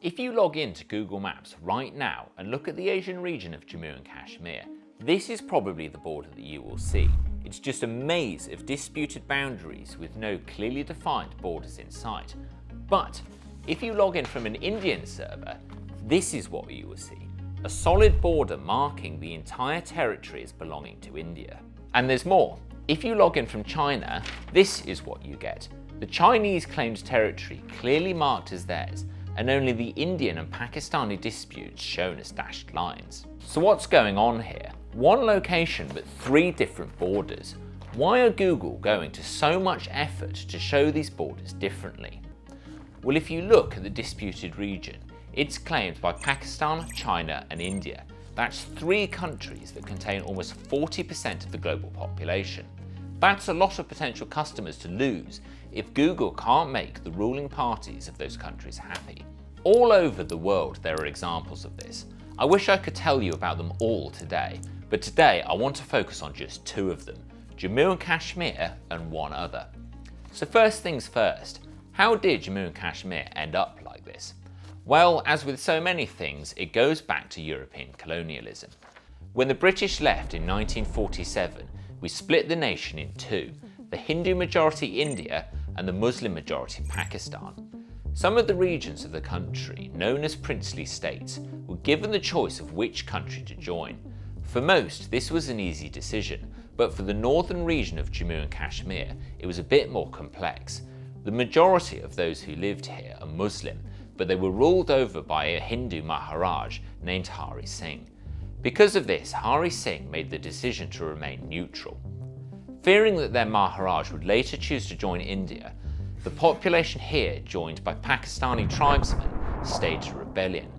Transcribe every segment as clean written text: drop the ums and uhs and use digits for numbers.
If you log into Google Maps right now and look at the Asian region of Jammu and Kashmir, this is probably the border that you will see. It's just a maze of disputed boundaries with no clearly defined borders in sight. But if you log in from an Indian server, this is what you will see. A solid border marking the entire territory as belonging to India. And there's more. If you log in from China, this is what you get. The Chinese claimed territory clearly marked as theirs, and only the Indian and Pakistani disputes shown as dashed lines. So what's going on here? One location but three different borders. Why are Google going to so much effort to show these borders differently? Well, if you look at the disputed region, it's claimed by Pakistan, China and India. That's three countries that contain almost 40% of the global population. That's a lot of potential customers to lose if Google can't make the ruling parties of those countries happy. All over the world there are examples of this. I wish I could tell you about them all today, but today I want to focus on just two of them, Jammu and Kashmir and one other. So first things first, how did Jammu and Kashmir end up like this? Well, as with so many things, it goes back to European colonialism. When the British left in 1947, we split the nation in two, the Hindu majority India and the Muslim majority Pakistan. Some of the regions of the country, known as princely states, were given the choice of which country to join. For most, this was an easy decision, but for the northern region of Jammu and Kashmir, it was a bit more complex. The majority of those who lived here are Muslim, but they were ruled over by a Hindu Maharaj named Hari Singh. Because of this, Hari Singh made the decision to remain neutral. Fearing that their Maharaj would later choose to join India, the population here, joined by Pakistani tribesmen, staged a rebellion.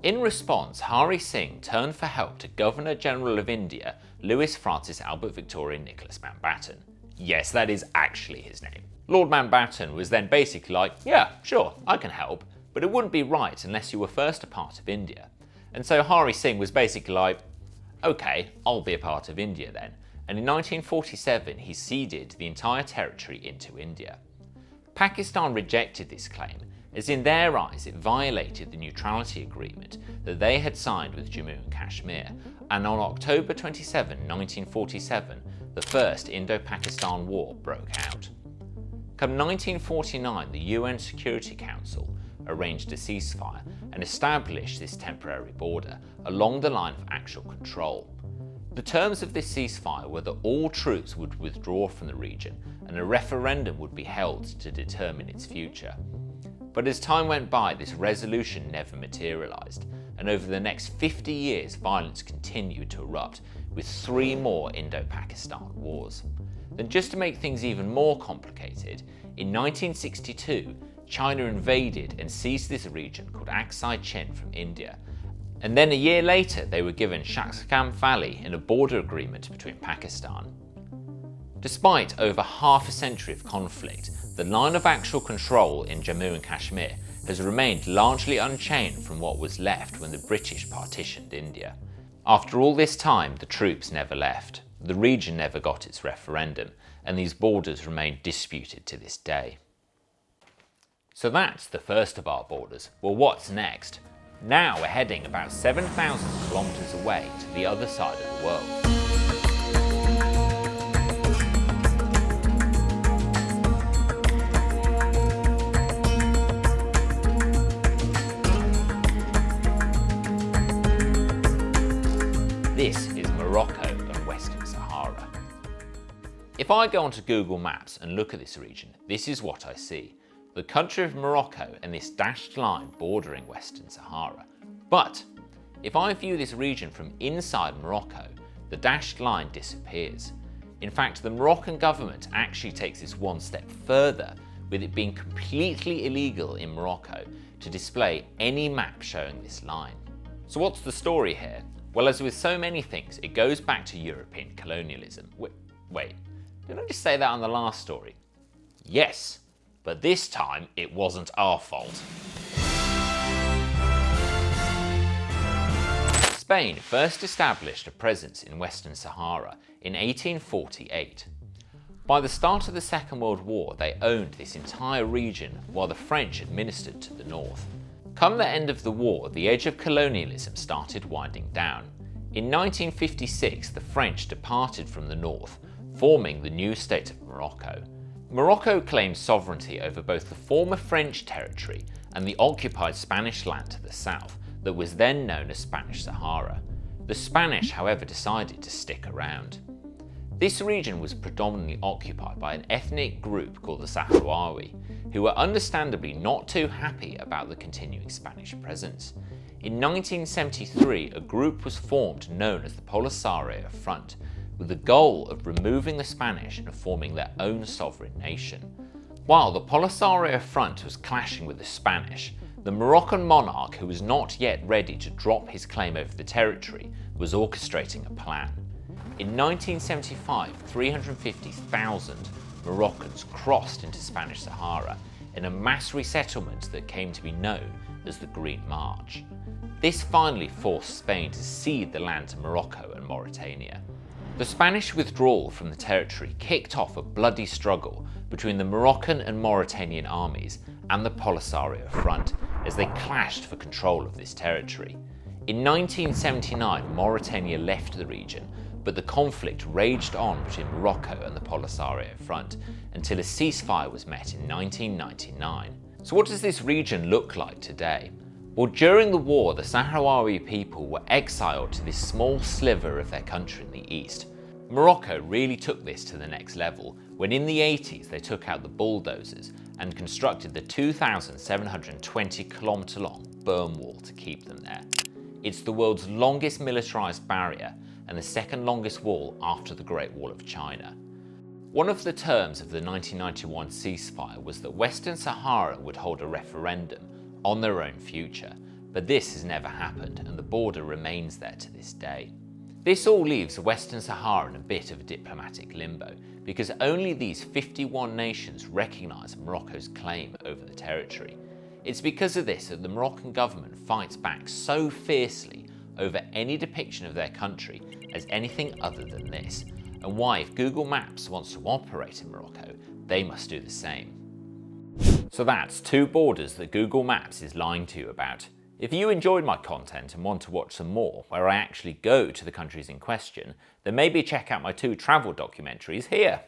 In response, Hari Singh turned for help to Governor-General of India, Louis Francis Albert Victoria Nicholas Mountbatten. Yes, that is actually his name. Lord Mountbatten was then basically like, yeah, sure, I can help, but it wouldn't be right unless you were first a part of India. And so Hari Singh was basically like, okay, I'll be a part of India then. And in 1947, he ceded the entire territory into India. Pakistan rejected this claim, as in their eyes it violated the neutrality agreement that they had signed with Jammu and Kashmir, and on October 27, 1947, the First Indo-Pakistan War broke out. Come 1949, the UN Security Council arranged a ceasefire and established this temporary border along the line of actual control. The terms of this ceasefire were that all troops would withdraw from the region and a referendum would be held to determine its future. But as time went by, this resolution never materialised, and over the next 50 years violence continued to erupt with three more Indo-Pakistan wars. Then just to make things even more complicated, in 1962 China invaded and seized this region called Aksai Chin from India. And then a year later, they were given Shaksgam Valley in a border agreement between Pakistan. Despite over half a century of conflict, the line of actual control in Jammu and Kashmir has remained largely unchanged from what was left when the British partitioned India. After all this time, the troops never left, the region never got its referendum, and these borders remain disputed to this day. So that's the first of our borders. Well, what's next? Now we're heading about 7,000 kilometers away to the other side of the world. This is Morocco and Western Sahara. If I go onto Google Maps and look at this region, this is what I see. The country of Morocco and this dashed line bordering Western Sahara. But if I view this region from inside Morocco, the dashed line disappears. In fact, the Moroccan government actually takes this one step further, with it being completely illegal in Morocco to display any map showing this line. So what's the story here? Well, as with so many things, it goes back to European colonialism. Wait, didn't I just say that on the last story? Yes. But this time, it wasn't our fault. Spain first established a presence in Western Sahara in 1848. By the start of the Second World War, they owned this entire region while the French administered to the north. Come the end of the war, the edge of colonialism started winding down. In 1956, the French departed from the north, forming the new state of Morocco. Morocco claimed sovereignty over both the former French territory and the occupied Spanish land to the south that was then known as Spanish Sahara. The Spanish, however, decided to stick around. This region was predominantly occupied by an ethnic group called the Sahrawi, who were understandably not too happy about the continuing Spanish presence. In 1973, a group was formed known as the Polisario Front, with the goal of removing the Spanish and forming their own sovereign nation. While the Polisario Front was clashing with the Spanish, the Moroccan monarch, who was not yet ready to drop his claim over the territory, was orchestrating a plan. In 1975, 350,000 Moroccans crossed into Spanish Sahara in a mass resettlement that came to be known as the Green March. This finally forced Spain to cede the land to Morocco and Mauritania. The Spanish withdrawal from the territory kicked off a bloody struggle between the Moroccan and Mauritanian armies and the Polisario Front as they clashed for control of this territory. In 1979, Mauritania left the region, but the conflict raged on between Morocco and the Polisario Front until a ceasefire was met in 1999. So what does this region look like today? Well, during the war, the Sahrawi people were exiled to this small sliver of their country in the east. Morocco really took this to the next level when in the 80s they took out the bulldozers and constructed the 2,720-kilometre long berm wall to keep them there. It's the world's longest militarised barrier and the second longest wall after the Great Wall of China. One of the terms of the 1991 ceasefire was that Western Sahara would hold a referendum on their own future, but this has never happened and the border remains there to this day. This all leaves Western Sahara in a bit of a diplomatic limbo because only these 51 nations recognise Morocco's claim over the territory. It's because of this that the Moroccan government fights back so fiercely over any depiction of their country as anything other than this, and why if Google Maps wants to operate in Morocco, they must do the same. So that's two borders that Google Maps is lying to you about. If you enjoyed my content and want to watch some more where I actually go to the countries in question, then maybe check out my two travel documentaries here.